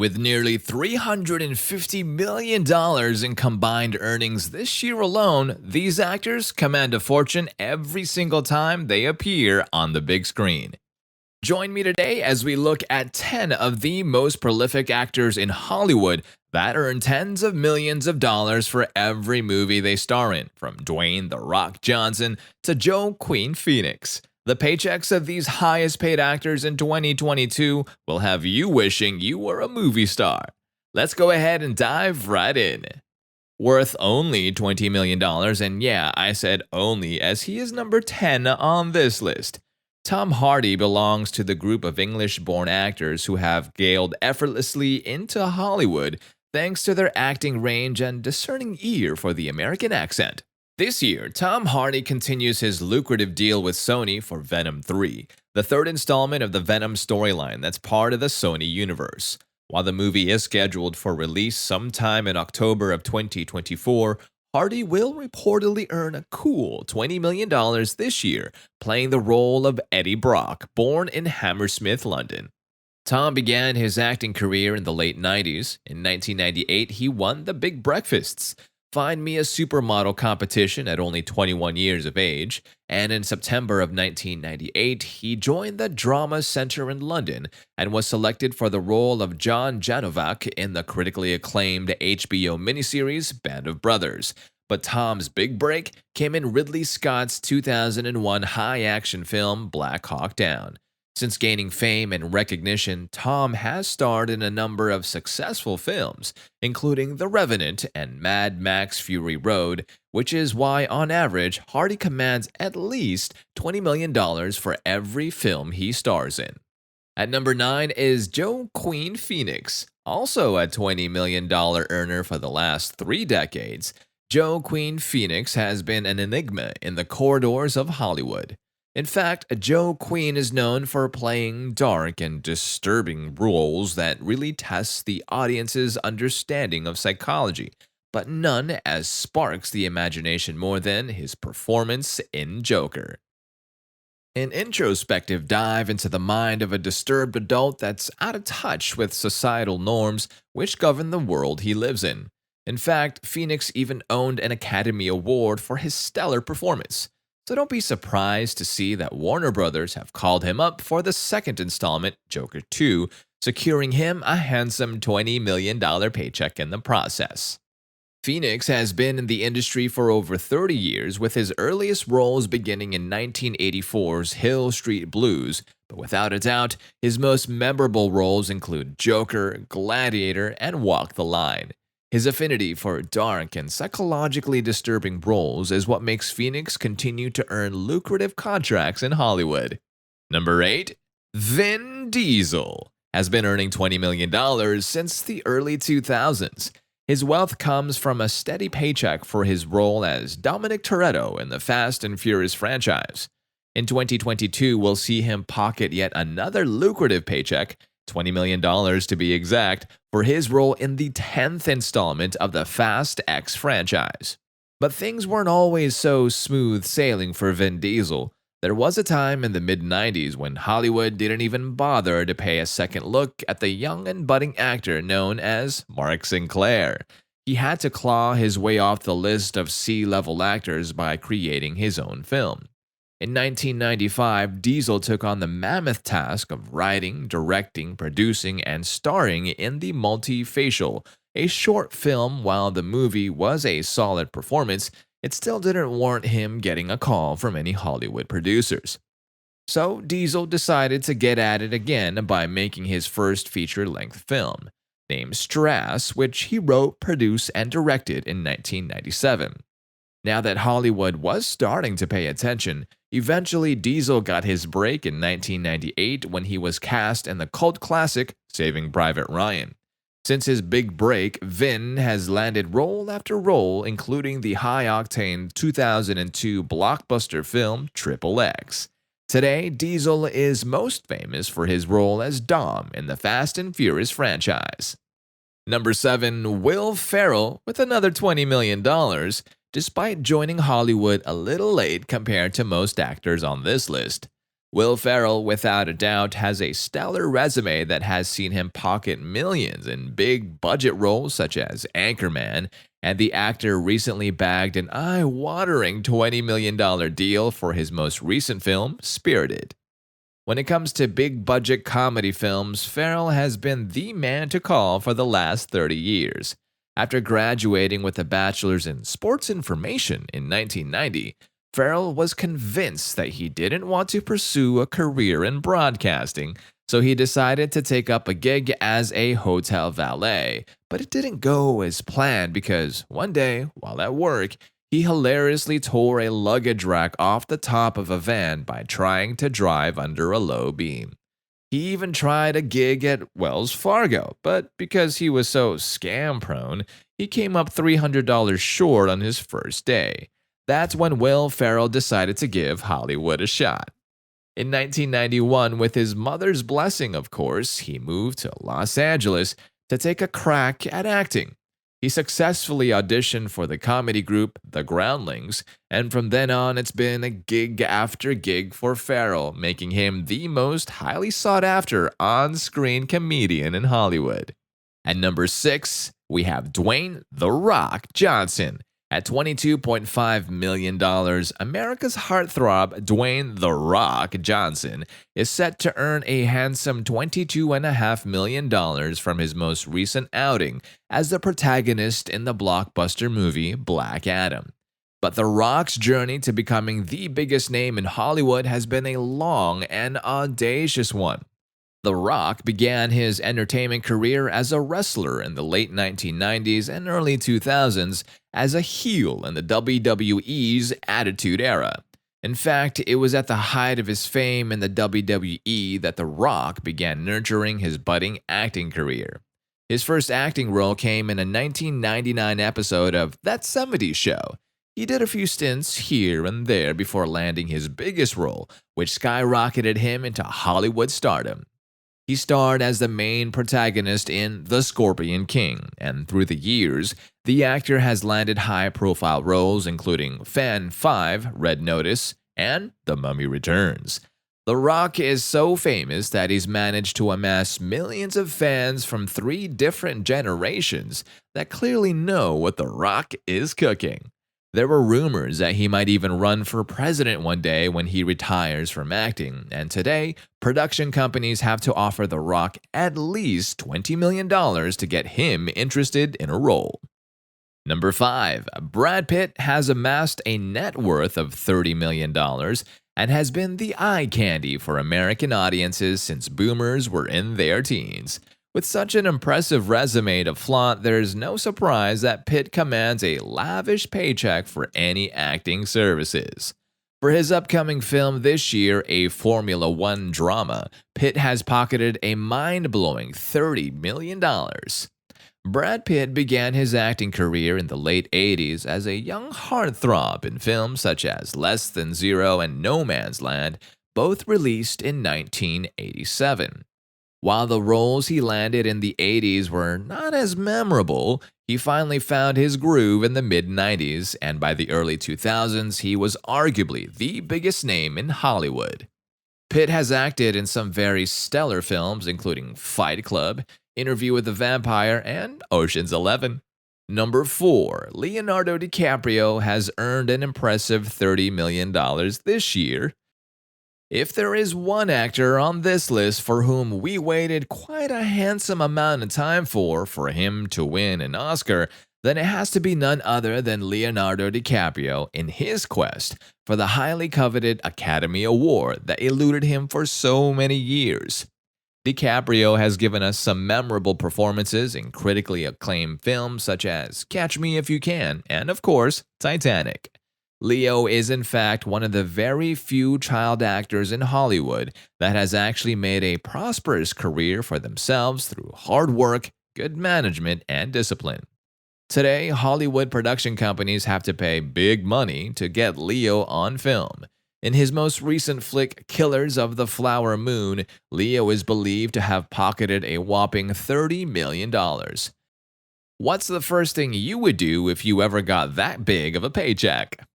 With nearly $350 million in combined earnings this year alone, these actors command a fortune every single time they appear on the big screen. Join me today as we look at 10 of the most prolific actors in Hollywood that earn tens of millions of dollars for every movie they star in, from Dwayne "The Rock" Johnson to Joaquin Phoenix. The paychecks of these highest paid actors in 2022 will have you wishing you were a movie star. Let's go ahead and dive right in. Worth only $20 million, and yeah, I said only as he is number 10 on this list. Tom Hardy belongs to the group of English-born actors who have galed effortlessly into Hollywood thanks to their acting range and discerning ear for the American accent. This year, Tom Hardy continues his lucrative deal with Sony for Venom 3, the third installment of the Venom storyline that's part of the Sony universe. While the movie is scheduled for release sometime in October of 2024, Hardy will reportedly earn a cool $20 million this year, playing the role of Eddie Brock, born in Hammersmith, London. Tom began his acting career in the late 90s. In 1998, he won The Big Breakfasts, Find Me a Supermodel competition at only 21 years of age, and in September of 1998, he joined the Drama Centre in London and was selected for the role of John Janovac in the critically acclaimed HBO miniseries Band of Brothers. But Tom's big break came in Ridley Scott's 2001 high-action film Black Hawk Down. Since gaining fame and recognition, Tom has starred in a number of successful films, including The Revenant and Mad Max Fury Road, which is why, on average, Hardy commands at least $20 million for every film he stars in. At number 9 is Joaquin Phoenix, also a $20 million earner for the last 3 decades. Joaquin Phoenix has been an enigma in the corridors of Hollywood. In fact, Joaquin is known for playing dark and disturbing roles that really test the audience's understanding of psychology, but none as sparks the imagination more than his performance in Joker. An introspective dive into the mind of a disturbed adult that's out of touch with societal norms which govern the world he lives in. In fact, Phoenix even owned an Academy Award for his stellar performance. So don't be surprised to see that Warner Brothers have called him up for the second installment, Joker 2, securing him a handsome $20 million paycheck in the process. Phoenix has been in the industry for over 30 years, with his earliest roles beginning in 1984's Hill Street Blues, but without a doubt, his most memorable roles include Joker, Gladiator, and Walk the Line. His affinity for dark and psychologically disturbing roles is what makes Phoenix continue to earn lucrative contracts in Hollywood. Number 8. Vin Diesel has been earning $20 million since the early 2000s. His wealth comes from a steady paycheck for his role as Dominic Toretto in the Fast and Furious franchise. In 2022, we'll see him pocket yet another lucrative paycheck, $20 million to be exact, for his role in the 10th installment of the Fast X franchise. But things weren't always so smooth sailing for Vin Diesel. There was a time in the mid-90s when Hollywood didn't even bother to pay a second look at the young and budding actor known as Mark Sinclair. He had to claw his way off the list of C-level actors by creating his own film. In 1995, Diesel took on the mammoth task of writing, directing, producing, and starring in The Multifacial, a short film. While the movie was a solid performance, it still didn't warrant him getting a call from any Hollywood producers. So Diesel decided to get at it again by making his first feature-length film, named Strass, which he wrote, produced, and directed in 1997. Now that Hollywood was starting to pay attention, eventually Diesel got his break in 1998 when he was cast in the cult classic Saving Private Ryan. Since his big break, Vin has landed role after role, including the high-octane 2002 blockbuster film Triple X. Today, Diesel is most famous for his role as Dom in the Fast and Furious franchise. Number 7. Will Ferrell with another $20 million. Despite joining Hollywood a little late compared to most actors on this list, Will Ferrell, without a doubt, has a stellar resume that has seen him pocket millions in big budget roles such as Anchorman, and the actor recently bagged an eye-watering $20 million deal for his most recent film, Spirited. When it comes to big budget comedy films, Ferrell has been the man to call for the last 30 years. After graduating with a bachelor's in sports information in 1990, Ferrell was convinced that he didn't want to pursue a career in broadcasting, so he decided to take up a gig as a hotel valet. But it didn't go as planned because one day, while at work, he hilariously tore a luggage rack off the top of a van by trying to drive under a low beam. He even tried a gig at Wells Fargo, but because he was so scam prone, he came up $300 short on his first day. That's when Will Ferrell decided to give Hollywood a shot. In 1991, with his mother's blessing, of course, he moved to Los Angeles to take a crack at acting. He successfully auditioned for the comedy group The Groundlings, and from then on, it's been a gig after gig for Ferrell, making him the most highly sought after on screen comedian in Hollywood. At number 6, we have Dwayne "The Rock" Johnson. At $22.5 million, America's heartthrob Dwayne "The Rock" Johnson is set to earn a handsome $22.5 million from his most recent outing as the protagonist in the blockbuster movie Black Adam. But The Rock's journey to becoming the biggest name in Hollywood has been a long and audacious one. The Rock began his entertainment career as a wrestler in the late 1990s and early 2000s as a heel in the WWE's Attitude Era. In fact, it was at the height of his fame in the WWE that The Rock began nurturing his budding acting career. His first acting role came in a 1999 episode of That 70s Show. He did a few stints here and there before landing his biggest role, which skyrocketed him into Hollywood stardom. He starred as the main protagonist in The Scorpion King, and through the years, the actor has landed high-profile roles including Fan 5, Red Notice, and The Mummy Returns. The Rock is so famous that he's managed to amass millions of fans from 3 different generations that clearly know what The Rock is cooking. There were rumors that he might even run for president one day when he retires from acting, and today, production companies have to offer The Rock at least $20 million to get him interested in a role. Number 5. Brad Pitt has amassed a net worth of $30 million and has been the eye candy for American audiences since boomers were in their teens. With such an impressive resume to flaunt, there's no surprise that Pitt commands a lavish paycheck for any acting services. For his upcoming film this year, a Formula One drama, Pitt has pocketed a mind-blowing $30 million. Brad Pitt began his acting career in the late 80s as a young heartthrob in films such as Less Than Zero and No Man's Land, both released in 1987. While the roles he landed in the 80s were not as memorable, he finally found his groove in the mid-90s, and by the early 2000s, he was arguably the biggest name in Hollywood. Pitt has acted in some very stellar films, including Fight Club, Interview with the Vampire, and Ocean's 11. Number 4. Leonardo DiCaprio has earned an impressive $30 million this year. If there is one actor on this list for whom we waited quite a handsome amount of time for him to win an Oscar, then it has to be none other than Leonardo DiCaprio in his quest for the highly coveted Academy Award that eluded him for so many years. DiCaprio has given us some memorable performances in critically acclaimed films such as Catch Me If You Can and, of course, Titanic. Leo is in fact one of the very few child actors in Hollywood that has actually made a prosperous career for themselves through hard work, good management, and discipline. Today, Hollywood production companies have to pay big money to get Leo on film. In his most recent flick, Killers of the Flower Moon, Leo is believed to have pocketed a whopping $30 million. What's the first thing you would do if you ever got that big of a paycheck?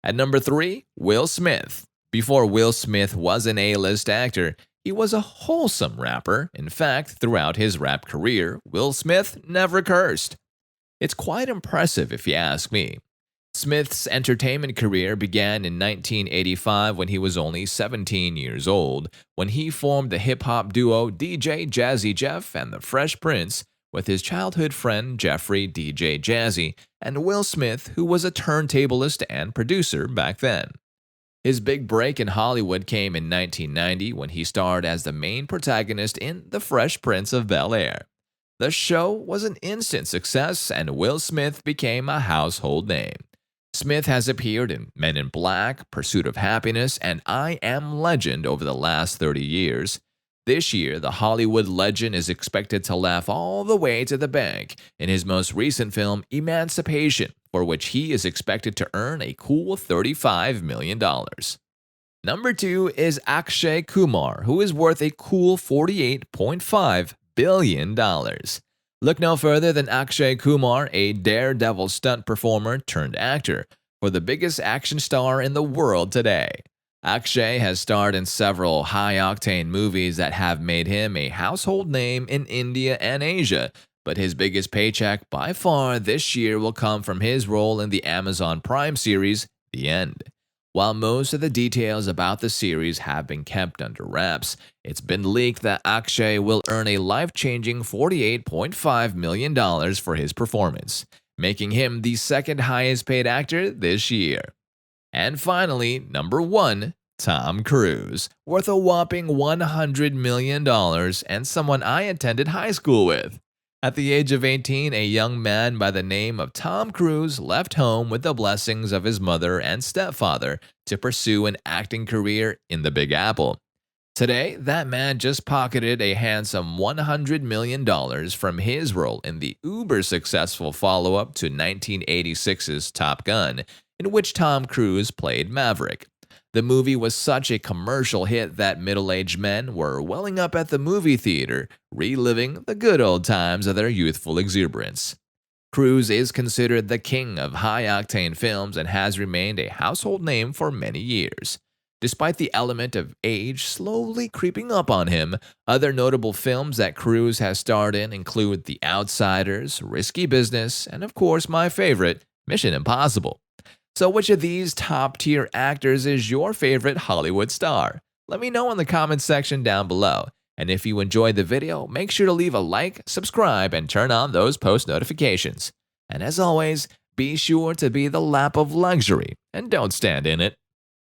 At number 3, Will Smith. Before Will Smith was an A-list actor, he was a wholesome rapper. In fact, throughout his rap career, Will Smith never cursed. It's quite impressive if you ask me. Smith's entertainment career began in 1985 when he was only 17 years old, when he formed the hip-hop duo DJ Jazzy Jeff and the Fresh Prince with his childhood friend Jeffrey DJ Jazzy and Will Smith, who was a turntablist and producer back then. His big break in Hollywood came in 1990 when he starred as the main protagonist in The Fresh Prince of Bel-Air. The show was an instant success and Will Smith became a household name. Smith has appeared in Men in Black, Pursuit of Happiness, and I Am Legend over the last 30 years. This year, the Hollywood legend is expected to laugh all the way to the bank in his most recent film, Emancipation, for which he is expected to earn a cool $35 million. Number 2 is Akshay Kumar, who is worth a cool $48.5 billion. Look no further than Akshay Kumar, a daredevil stunt performer turned actor, for the biggest action star in the world today. Akshay has starred in several high-octane movies that have made him a household name in India and Asia, but his biggest paycheck by far this year will come from his role in the Amazon Prime series, The End. While most of the details about the series have been kept under wraps, it's been leaked that Akshay will earn a life-changing $48.5 million for his performance, making him the second highest-paid actor this year. And finally, number 1, Tom Cruise, worth a whopping $100 million and someone I attended high school with. At the age of 18, a young man by the name of Tom Cruise left home with the blessings of his mother and stepfather to pursue an acting career in the Big Apple. Today, that man just pocketed a handsome $100 million from his role in the uber-successful follow-up to 1986's Top Gun, in which Tom Cruise played Maverick. The movie was such a commercial hit that middle-aged men were welling up at the movie theater, reliving the good old times of their youthful exuberance. Cruise is considered the king of high-octane films and has remained a household name for many years. Despite the element of age slowly creeping up on him, other notable films that Cruise has starred in include The Outsiders, Risky Business, and of course my favorite, Mission Impossible. So which of these top-tier actors is your favorite Hollywood star? Let me know in the comments section down below. And if you enjoyed the video, make sure to leave a like, subscribe, and turn on those post notifications. And as always, be sure to be the lap of luxury and don't stand in it.